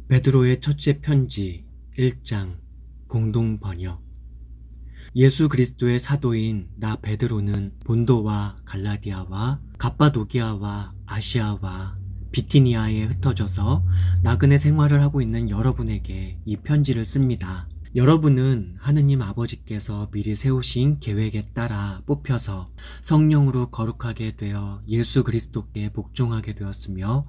베드로의 첫째 편지 1장 공동 번역. 예수 그리스도의 사도인 나 베드로는 본도와 갈라디아와 갑바도기아와 아시아와 비티니아에 흩어져서 나그네 생활을 하고 있는 여러분에게 이 편지를 씁니다. 여러분은 하느님 아버지께서 미리 세우신 계획에 따라 뽑혀서 성령으로 거룩하게 되어 예수 그리스도께 복종하게 되었으며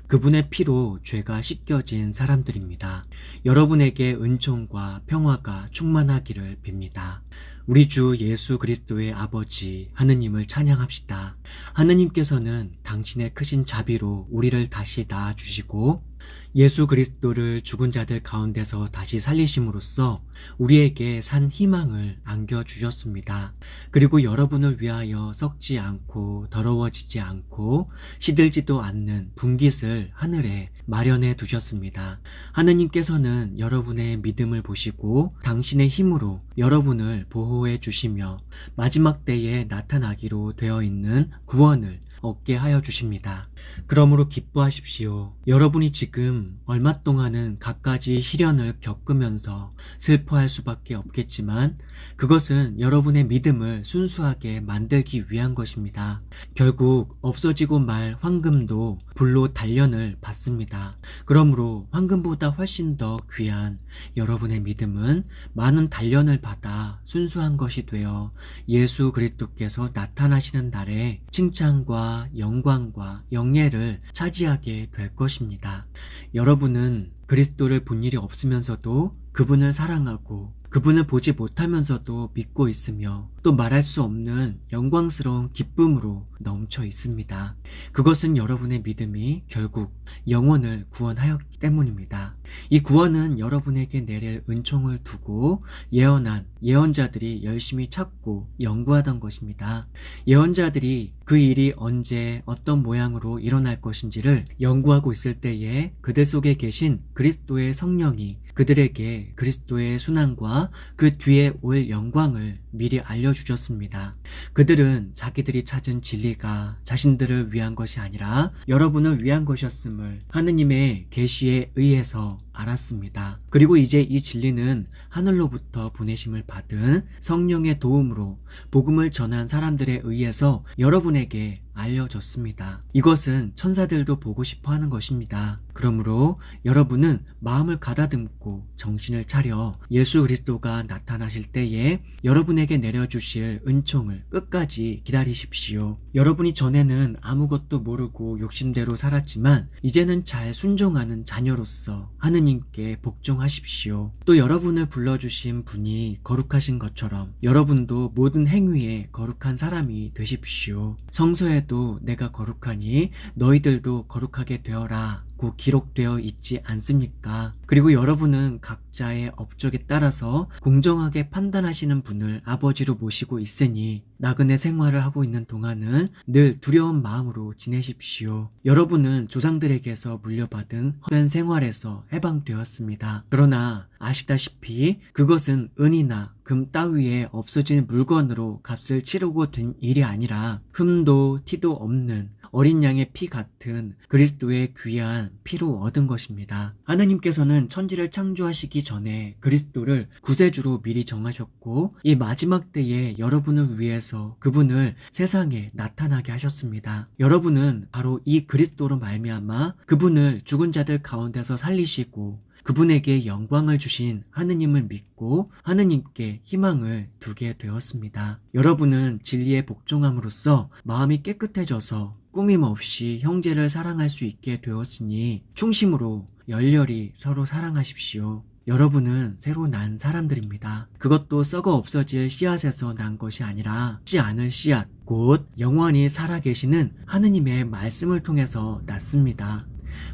그분의 피로 죄가 씻겨진 사람들입니다. 여러분에게 은총과 평화가 충만하기를 빕니다. 우리 주 예수 그리스도의 아버지 하느님을 찬양합시다. 하느님께서는 당신의 크신 자비로 우리를 다시 낳아주시고 예수 그리스도를 죽은 자들 가운데서 다시 살리심으로써 우리에게 산 희망을 안겨주셨습니다. 그리고 여러분을 위하여 썩지 않고 더러워지지 않고 시들지도 않는 분깃을 하늘에 마련해 두셨습니다. 하느님께서는 여러분의 믿음을 보시고 당신의 힘으로 여러분을 보호해 주시며 마지막 때에 나타나기로 되어 있는 구원을 얻게 하여 주십니다. 그러므로 기뻐하십시오. 여러분이 지금 얼마 동안은 갖가지 시련을 겪으면서 슬퍼할 수밖에 없겠지만 그것은 여러분의 믿음을 순수하게 만들기 위한 것입니다. 결국 없어지고 말 황금도 불로 단련을 받습니다. 그러므로 황금보다 훨씬 더 귀한 여러분의 믿음은 많은 단련을 받아 순수한 것이 되어 예수 그리스도께서 나타나시는 날에 칭찬과 영광과 영예를 차지하게 될 것입니다. 여러분은 그리스도를 본 일이 없으면서도 그분을 사랑하고 그분을 보지 못하면서도 믿고 있으며 또 말할 수 없는 영광스러운 기쁨으로 넘쳐 있습니다. 그것은 여러분의 믿음이 결국 영혼을 구원하였기 때문입니다. 이 구원은 여러분에게 내릴 은총을 두고 예언한 예언자들이 열심히 찾고 연구하던 것입니다. 예언자들이 그 일이 언제 어떤 모양으로 일어날 것인지를 연구하고 있을 때에 그들 속에 계신 그리스도의 성령이 그들에게 그리스도의 순환과 그 뒤에 올 영광을 미리 알려주셨습니다. 그들은 자기들이 찾은 진리가 자신들을 위한 것이 아니라 여러분을 위한 것이었음을 하느님의 계시에 의해서 알았습니다. 그리고 이제 이 진리는 하늘로부터 보내심을 받은 성령의 도움으로 복음을 전한 사람들에 의해서 여러분에게 알려졌습니다. 이것은 천사들도 보고 싶어 하는 것입니다. 그러므로 여러분은 마음을 가다듬고 정신을 차려 예수 그리스도가 나타나실 때에 여러분에게 내려주실 은총을 끝까지 기다리십시오. 여러분이 전에는 아무것도 모르고 욕심대로 살았지만 이제는 잘 순종하는 자녀로서 하느님께 복종하십시오. 또 여러분을 불러주신 분이 거룩하신 것처럼 여러분도 모든 행위에 거룩한 사람이 되십시오. 성서에도 내가 거룩하니 너희들도 거룩하게 되어라 고 기록되어 있지 않습니까? 그리고 여러분은 각자의 업적에 따라서 공정하게 판단하시는 분을 아버지로 모시고 있으니 나그네 생활을 하고 있는 동안은 늘 두려운 마음으로 지내십시오. 여러분은 조상들에게서 물려받은 헛된 생활에서 해방되었습니다. 그러나 아시다시피 그것은 은이나 금 따위에 없어진 물건으로 값을 치르고 된 일이 아니라 흠도 티도 없는 어린 양의 피 같은 그리스도의 귀한 피로 얻은 것입니다. 하느님께서는 천지를 창조하시기 전에 그리스도를 구세주로 미리 정하셨고 이 마지막 때에 여러분을 위해서 그분을 세상에 나타나게 하셨습니다. 여러분은 바로 이 그리스도로 말미암아 그분을 죽은 자들 가운데서 살리시고 그분에게 영광을 주신 하느님을 믿고 하느님께 희망을 두게 되었습니다. 여러분은 진리에 복종함으로써 마음이 깨끗해져서 꾸밈 없이 형제를 사랑할 수 있게 되었으니 충심으로 열렬히 서로 사랑하십시오. 여러분은 새로 난 사람들입니다. 그것도 썩어 없어질 씨앗에서 난 것이 아니라 씨 않을 씨앗, 곧 영원히 살아계시는 하느님의 말씀을 통해서 났습니다.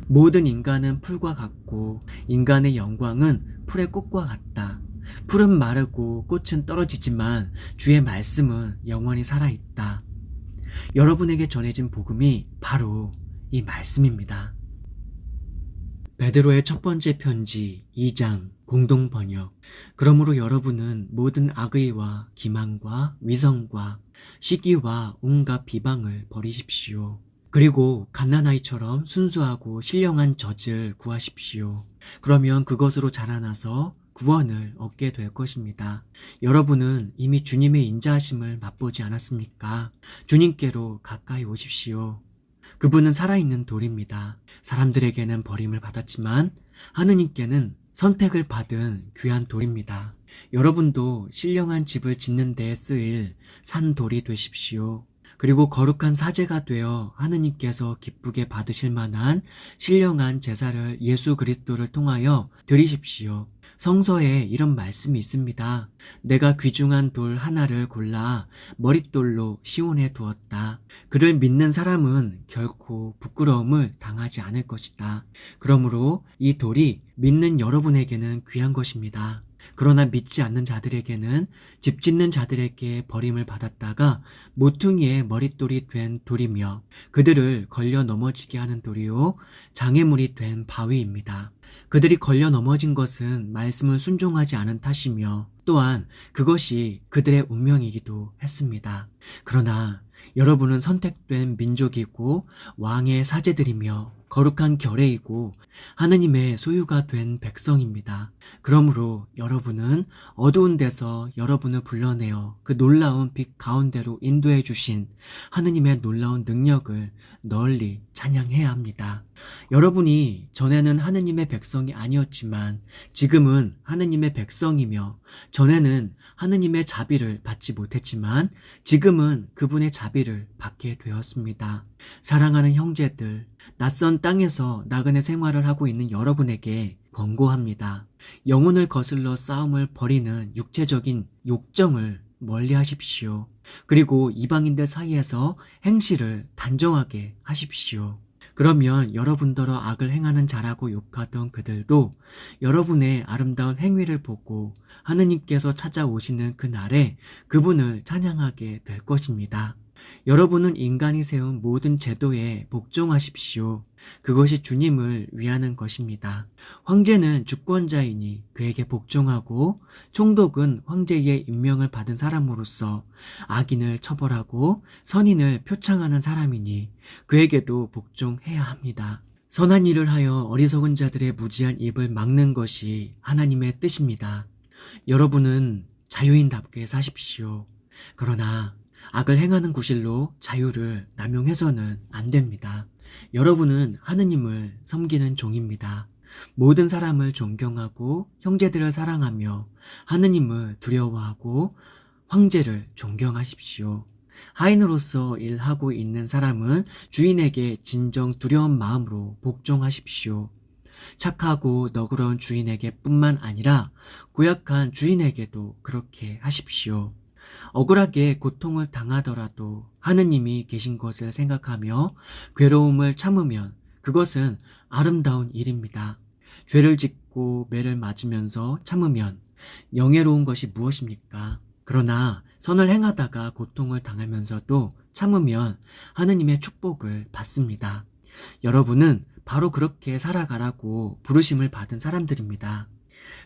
모든 인간은 풀과 같고 인간의 영광은 풀의 꽃과 같다. 풀은 마르고 꽃은 떨어지지만 주의 말씀은 영원히 살아있다. 여러분에게 전해진 복음이 바로 이 말씀입니다. 베드로의 첫 번째 편지 2장 공동 번역. 그러므로 여러분은 모든 악의와 기만과 위선과 시기와 온갖 비방을 버리십시오. 그리고 갓난아이처럼 순수하고 신령한 젖을 구하십시오. 그러면 그것으로 자라나서 구원을 얻게 될 것입니다. 여러분은 이미 주님의 인자하심을 맛보지 않았습니까? 주님께로 가까이 오십시오. 그분은 살아있는 돌입니다. 사람들에게는 버림을 받았지만 하느님께는 선택을 받은 귀한 돌입니다. 여러분도 신령한 집을 짓는 데 쓰일 산돌이 되십시오. 그리고 거룩한 사제가 되어 하느님께서 기쁘게 받으실 만한 신령한 제사를 예수 그리스도를 통하여 드리십시오. 성서에 이런 말씀이 있습니다. 내가 귀중한 돌 하나를 골라 머릿돌로 시온에 두었다. 그를 믿는 사람은 결코 부끄러움을 당하지 않을 것이다. 그러므로 이 돌이 믿는 여러분에게는 귀한 것입니다. 그러나 믿지 않는 자들에게는 집 짓는 자들에게 버림을 받았다가 모퉁이의 머릿돌이 된 돌이며 그들을 걸려 넘어지게 하는 돌이요 장애물이 된 바위입니다. 그들이 걸려 넘어진 것은 말씀을 순종하지 않은 탓이며 또한 그것이 그들의 운명이기도 했습니다. 그러나 여러분은 선택된 민족이고 왕의 사제들이며 거룩한 결례이고 하느님의 소유가 된 백성입니다. 그러므로 여러분은 어두운 데서 여러분을 불러내어 그 놀라운 빛 가운데로 인도해 주신 하느님의 놀라운 능력을 널리 찬양해야 합니다. 여러분이 전에는 하느님의 백성이 아니었지만 지금은 하느님의 백성이며 전에는 하느님의 자비를 받지 못했지만 지금은 그분의 자비를 받게 되었습니다. 사랑하는 형제들, 낯선 땅에서 나그네 생활을 하고 있는 여러분에게 권고합니다. 영혼을 거슬러 싸움을 벌이는 육체적인 욕정을 멀리 하십시오. 그리고 이방인들 사이에서 행실을 단정하게 하십시오. 그러면 여러분더러 악을 행하는 자라고 욕하던 그들도 여러분의 아름다운 행위를 보고 하느님께서 찾아오시는 그날에 그분을 찬양하게 될 것입니다. 여러분은 인간이 세운 모든 제도에 복종하십시오. 그것이 주님을 위하는 것입니다. 황제는 주권자이니 그에게 복종하고 총독은 황제의 임명을 받은 사람으로서 악인을 처벌하고 선인을 표창하는 사람이니 그에게도 복종해야 합니다. 선한 일을 하여 어리석은 자들의 무지한 입을 막는 것이 하나님의 뜻입니다. 여러분은 자유인답게 사십시오. 그러나 악을 행하는 구실로 자유를 남용해서는 안 됩니다. 여러분은 하느님을 섬기는 종입니다. 모든 사람을 존경하고 형제들을 사랑하며 하느님을 두려워하고 황제를 존경하십시오. 하인으로서 일하고 있는 사람은 주인에게 진정 두려운 마음으로 복종하십시오. 착하고 너그러운 주인에게 뿐만 아니라 고약한 주인에게도 그렇게 하십시오. 억울하게 고통을 당하더라도 하느님이 계신 것을 생각하며 괴로움을 참으면 그것은 아름다운 일입니다. 죄를 짓고 매를 맞으면서 참으면 영예로운 것이 무엇입니까? 그러나 선을 행하다가 고통을 당하면서도 참으면 하느님의 축복을 받습니다. 여러분은 바로 그렇게 살아가라고 부르심을 받은 사람들입니다.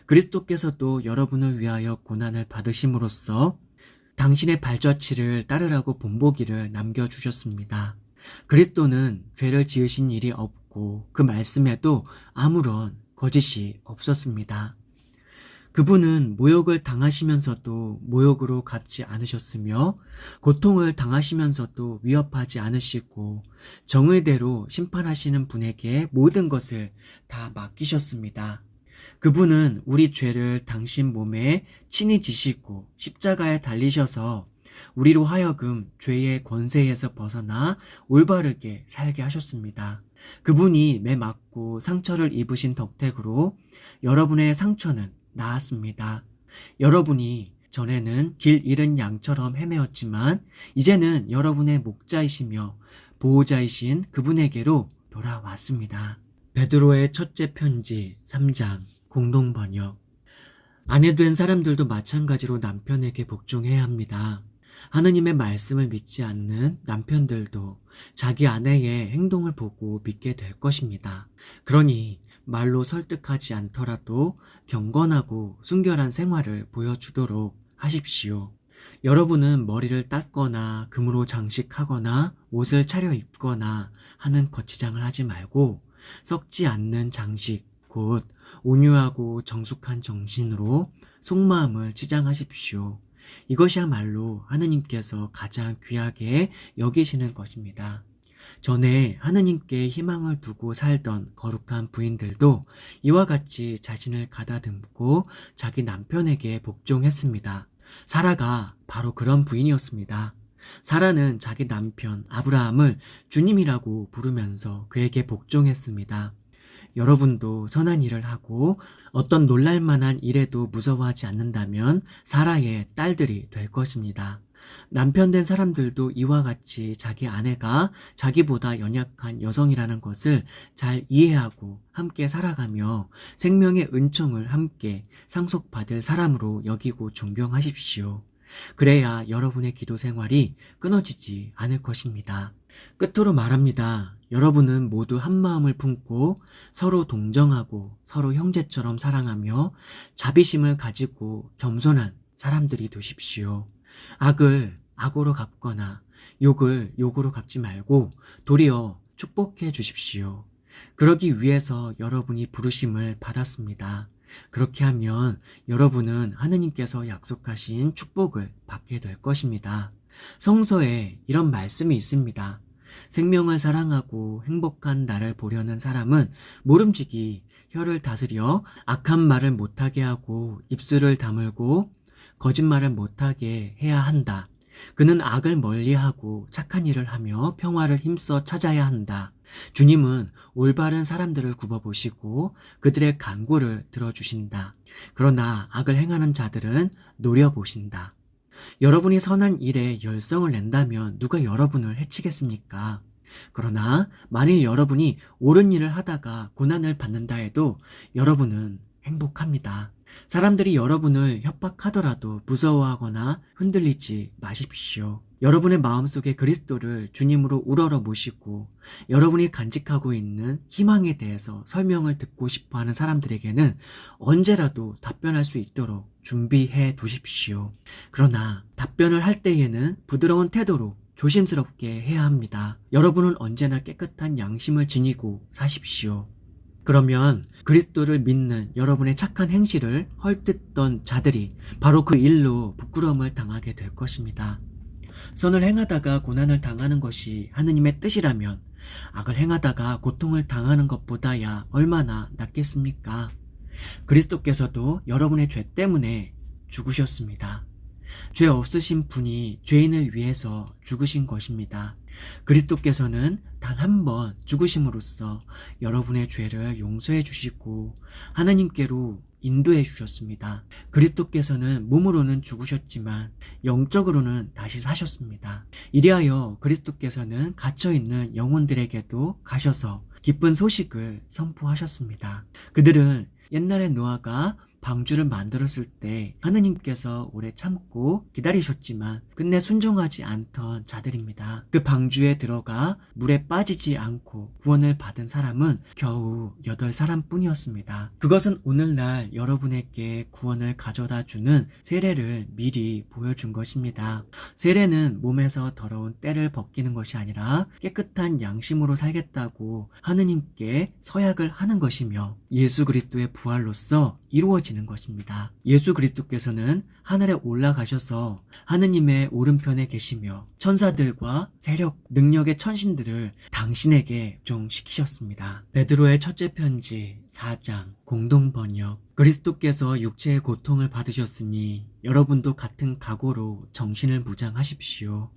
그리스도께서도 여러분을 위하여 고난을 받으심으로써 당신의 발자취를 따르라고 본보기를 남겨주셨습니다. 그리스도는 죄를 지으신 일이 없고 그 말씀에도 아무런 거짓이 없었습니다. 그분은 모욕을 당하시면서도 모욕으로 갚지 않으셨으며 고통을 당하시면서도 위협하지 않으시고 정의대로 심판하시는 분에게 모든 것을 다 맡기셨습니다. 그분은 우리 죄를 당신 몸에 친히 지시고 십자가에 달리셔서 우리로 하여금 죄의 권세에서 벗어나 올바르게 살게 하셨습니다. 그분이 매 맞고 상처를 입으신 덕택으로 여러분의 상처는 나았습니다. 여러분이 전에는 길 잃은 양처럼 헤매었지만 이제는 여러분의 목자이시며 보호자이신 그분에게로 돌아왔습니다. 베드로의 첫째 편지 3장 공동번역. 아내된 사람들도 마찬가지로 남편에게 복종해야 합니다. 하느님의 말씀을 믿지 않는 남편들도 자기 아내의 행동을 보고 믿게 될 것입니다. 그러니 말로 설득하지 않더라도 경건하고 순결한 생활을 보여주도록 하십시오. 여러분은 머리를 닦거나 금으로 장식하거나 옷을 차려입거나 하는 거치장을 하지 말고 썩지 않는 장식, 곧 온유하고 정숙한 정신으로 속마음을 치장하십시오. 이것이야말로 하느님께서 가장 귀하게 여기시는 것입니다. 전에 하느님께 희망을 두고 살던 거룩한 부인들도 이와 같이 자신을 가다듬고 자기 남편에게 복종했습니다. 사라가 바로 그런 부인이었습니다. 사라는 자기 남편 아브라함을 주님이라고 부르면서 그에게 복종했습니다. 여러분도 선한 일을 하고 어떤 놀랄만한 일에도 무서워하지 않는다면 사라의 딸들이 될 것입니다. 남편 된 사람들도 이와 같이 자기 아내가 자기보다 연약한 여성이라는 것을 잘 이해하고 함께 살아가며 생명의 은총을 함께 상속받을 사람으로 여기고 존경하십시오. 그래야 여러분의 기도 생활이 끊어지지 않을 것입니다. 끝으로 말합니다. 여러분은 모두 한 마음을 품고 서로 동정하고 서로 형제처럼 사랑하며 자비심을 가지고 겸손한 사람들이 되십시오. 악을 악으로 갚거나 욕을 욕으로 갚지 말고 도리어 축복해 주십시오. 그러기 위해서 여러분이 부르심을 받았습니다. 그렇게 하면 여러분은 하느님께서 약속하신 축복을 받게 될 것입니다. 성서에 이런 말씀이 있습니다. 생명을 사랑하고 행복한 날을 보려는 사람은 모름지기 혀를 다스려 악한 말을 못하게 하고 입술을 다물고 거짓말을 못하게 해야 한다. 그는 악을 멀리하고 착한 일을 하며 평화를 힘써 찾아야 한다. 주님은 올바른 사람들을 굽어보시고 그들의 간구를 들어주신다. 그러나 악을 행하는 자들은 노려보신다. 여러분이 선한 일에 열성을 낸다면 누가 여러분을 해치겠습니까? 그러나 만일 여러분이 옳은 일을 하다가 고난을 받는다 해도 여러분은 행복합니다. 사람들이 여러분을 협박하더라도 무서워하거나 흔들리지 마십시오. 여러분의 마음속에 그리스도를 주님으로 우러러 모시고 여러분이 간직하고 있는 희망에 대해서 설명을 듣고 싶어하는 사람들에게는 언제라도 답변할 수 있도록 준비해 두십시오. 그러나 답변을 할 때에는 부드러운 태도로 조심스럽게 해야 합니다. 여러분은 언제나 깨끗한 양심을 지니고 사십시오. 그러면 그리스도를 믿는 여러분의 착한 행실을 헐뜯던 자들이 바로 그 일로 부끄러움을 당하게 될 것입니다. 선을 행하다가 고난을 당하는 것이 하느님의 뜻이라면 악을 행하다가 고통을 당하는 것보다야 얼마나 낫겠습니까? 그리스도께서도 여러분의 죄 때문에 죽으셨습니다. 죄 없으신 분이 죄인을 위해서 죽으신 것입니다. 그리스도께서는 단 한 번 죽으심으로써 여러분의 죄를 용서해 주시고 하나님께로 인도해 주셨습니다. 그리스도께서는 몸으로는 죽으셨지만 영적으로는 다시 사셨습니다. 이리하여 그리스도께서는 갇혀있는 영혼들에게도 가셔서 기쁜 소식을 선포하셨습니다. 그들은 옛날에 노아가 방주를 만들었을 때 하느님께서 오래 참고 기다리셨지만 끝내 순종하지 않던 자들입니다. 그 방주에 들어가 물에 빠지지 않고 구원을 받은 사람은 겨우 8사람 뿐이었습니다. 그것은 오늘날 여러분에게 구원을 가져다 주는 세례를 미리 보여준 것입니다. 세례는 몸에서 더러운 때를 벗기는 것이 아니라 깨끗한 양심으로 살겠다고 하느님께 서약을 하는 것이며 예수 그리스도의 부활로서 이루어지는 것입니다. 예수 그리스도께서는 하늘에 올라가셔서 하느님의 오른편에 계시며 천사들과 세력, 능력의 천신들을 당신에게 종시키셨습니다. 베드로의 첫째 편지 4장 공동 번역. 그리스도께서 육체의 고통을 받으셨으니 여러분도 같은 각오로 정신을 무장하십시오.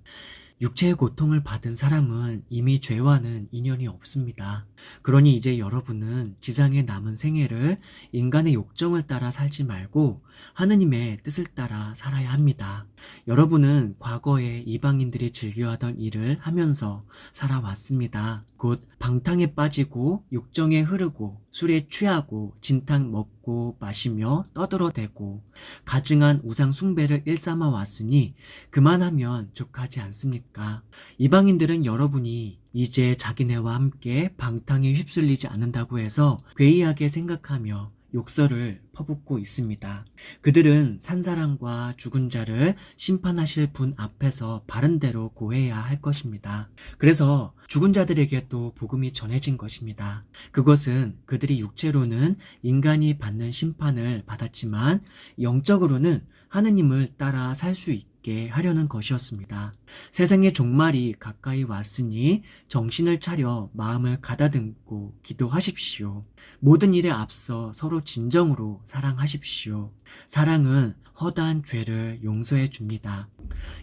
육체의 고통을 받은 사람은 이미 죄와는 인연이 없습니다. 그러니 이제 여러분은 지상에 남은 생애를 인간의 욕정을 따라 살지 말고 하느님의 뜻을 따라 살아야 합니다. 여러분은 과거에 이방인들이 즐겨하던 일을 하면서 살아왔습니다. 곧 방탕에 빠지고 욕정에 흐르고 술에 취하고 진탕 먹고 마시며 떠들어대고 가증한 우상 숭배를 일삼아 왔으니 그만하면 족하지 않습니까? 이방인들은 여러분이 이제 자기네와 함께 방탕에 휩쓸리지 않는다고 해서 괴이하게 생각하며 욕설을 퍼붓고 있습니다. 그들은 산사람과 죽은 자를 심판하실 분 앞에서 바른 대로 고해야 할 것입니다. 그래서 죽은 자들에게도 복음이 전해진 것입니다. 그것은 그들이 육체로는 인간이 받는 심판을 받았지만 영적으로는 하느님을 따라 살 수 있게 하려는 것이었습니다. 세상의 종말이 가까이 왔으니 정신을 차려 마음을 가다듬고 기도하십시오. 모든 일에 앞서 서로 진정으로 사랑하십시오. 사랑은 허다한 죄를 용서해 줍니다.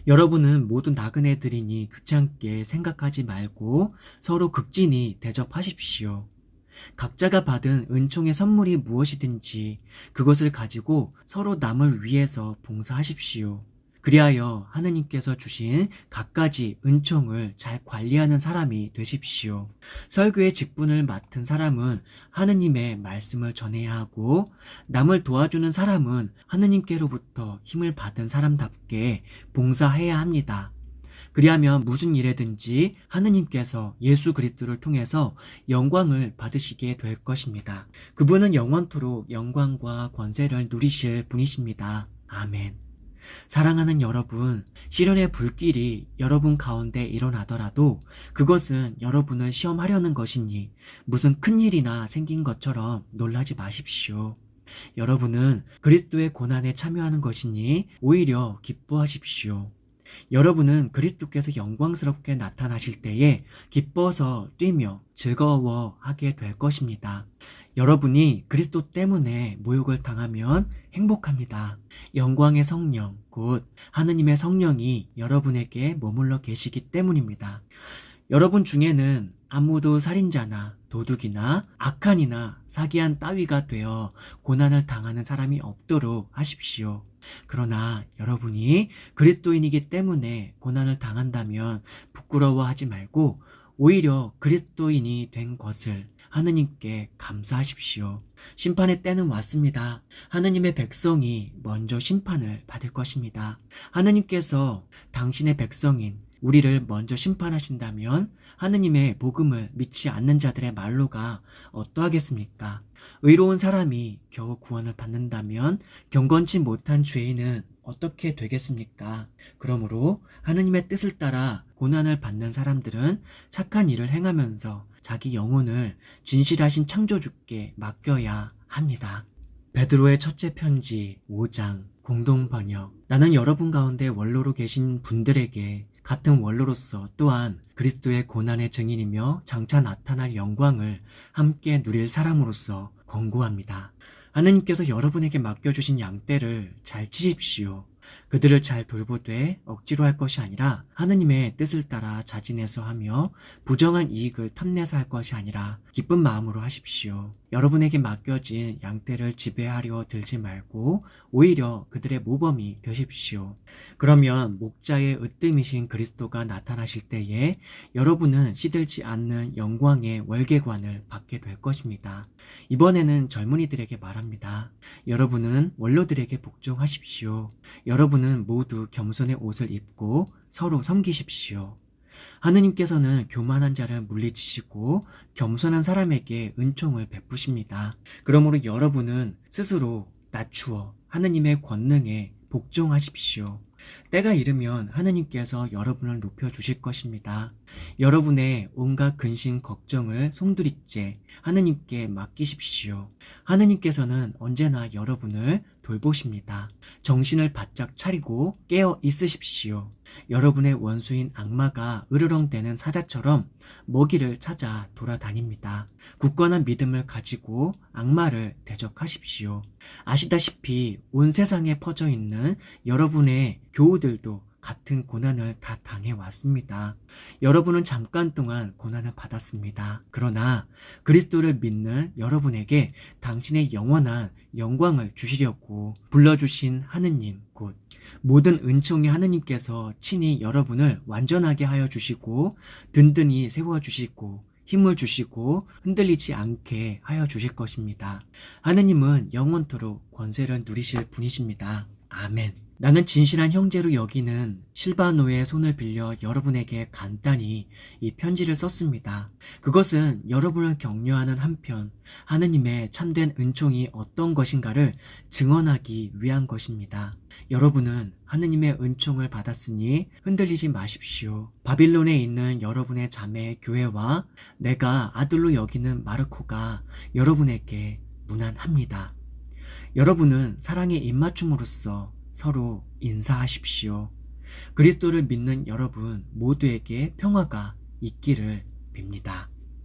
여러분은 모두 나그네들이니 귀찮게 생각하지 말고 서로 극진히 대접하십시오. 각자가 받은 은총의 선물이 무엇이든지 그것을 가지고 서로 남을 위해서 봉사하십시오. 그리하여 하느님께서 주신 갖가지 은총을 잘 관리하는 사람이 되십시오. 설교의 직분을 맡은 사람은 하느님의 말씀을 전해야 하고 남을 도와주는 사람은 하느님께로부터 힘을 받은 사람답게 봉사해야 합니다. 그리하면 무슨 일에든지 하느님께서 예수 그리스도를 통해서 영광을 받으시게 될 것입니다. 그분은 영원토록 영광과 권세를 누리실 분이십니다. 아멘. 사랑하는 여러분, 시련의 불길이 여러분 가운데 일어나더라도 그것은 여러분을 시험하려는 것이니 무슨 큰일이나 생긴 것처럼 놀라지 마십시오. 여러분은 그리스도의 고난에 참여하는 것이니 오히려 기뻐하십시오. 여러분은 그리스도께서 영광스럽게 나타나실 때에 기뻐서 뛰며 즐거워하게 될 것입니다. 여러분이 그리스도 때문에 모욕을 당하면 행복합니다. 영광의 성령, 곧 하느님의 성령이 여러분에게 머물러 계시기 때문입니다. 여러분 중에는 아무도 살인자나 도둑이나 악한이나 사기한 따위가 되어 고난을 당하는 사람이 없도록 하십시오. 그러나 여러분이 그리스도인이기 때문에 고난을 당한다면 부끄러워하지 말고 오히려 그리스도인이 된 것을 하느님께 감사하십시오. 심판의 때는 왔습니다. 하느님의 백성이 먼저 심판을 받을 것입니다. 하느님께서 당신의 백성인 우리를 먼저 심판하신다면 하느님의 복음을 믿지 않는 자들의 말로가 어떠하겠습니까? 의로운 사람이 겨우 구원을 받는다면 경건치 못한 죄인은 어떻게 되겠습니까? 그러므로 하느님의 뜻을 따라 고난을 받는 사람들은 착한 일을 행하면서 자기 영혼을 진실하신 창조주께 맡겨야 합니다. 베드로의 첫째 편지 5장 공동 번역. 나는 여러분 가운데 원로로 계신 분들에게 같은 원로로서 또한 그리스도의 고난의 증인이며 장차 나타날 영광을 함께 누릴 사람으로서 권고합니다. 하느님께서 여러분에게 맡겨주신 양떼를 잘 치십시오. 그들을 잘 돌보되 억지로 할 것이 아니라 하느님의 뜻을 따라 자진해서 하며 부정한 이익을 탐내서 할 것이 아니라 기쁜 마음으로 하십시오. 여러분에게 맡겨진 양떼를 지배하려 들지 말고 오히려 그들의 모범이 되십시오. 그러면 목자의 으뜸이신 그리스도가 나타나실 때에 여러분은 시들지 않는 영광의 월계관을 받게 될 것입니다. 이번에는 젊은이들에게 말합니다. 여러분은 원로들에게 복종하십시오. 여러분은 모두 겸손의 옷을 입고 서로 섬기십시오. 하느님께서는 교만한 자를 물리치시고 겸손한 사람에게 은총을 베푸십니다. 그러므로 여러분은 스스로 낮추어 하느님의 권능에 복종하십시오. 때가 이르면 하느님께서 여러분을 높여주실 것입니다. 여러분의 온갖 근심 걱정을 송두리째 하느님께 맡기십시오. 하느님께서는 언제나 여러분을 돌보십니다. 정신을 바짝 차리고 깨어 있으십시오. 여러분의 원수인 악마가 으르렁대는 사자처럼 먹이를 찾아 돌아다닙니다. 굳건한 믿음을 가지고 악마를 대적하십시오. 아시다시피 온 세상에 퍼져 있는 여러분의 교우들도 같은 고난을 다 당해왔습니다. 여러분은 잠깐 동안 고난을 받았습니다. 그러나 그리스도를 믿는 여러분에게 당신의 영원한 영광을 주시려고 불러주신 하느님 곧 모든 은총의 하느님께서 친히 여러분을 완전하게 하여 주시고 든든히 세워주시고 힘을 주시고 흔들리지 않게 하여 주실 것입니다. 하느님은 영원토록 권세를 누리실 분이십니다. 아멘. 나는 진실한 형제로 여기는 실바노의 손을 빌려 여러분에게 간단히 이 편지를 썼습니다. 그것은 여러분을 격려하는 한편 하느님의 참된 은총이 어떤 것인가를 증언하기 위한 것입니다. 여러분은 하느님의 은총을 받았으니 흔들리지 마십시오. 바빌론에 있는 여러분의 자매 교회와 내가 아들로 여기는 마르코가 여러분에게 문안합니다. 여러분은 사랑의 입맞춤으로써 서로 인사하십시오. 그리스도를 믿는 여러분 모두에게 평화가 있기를 빕니다.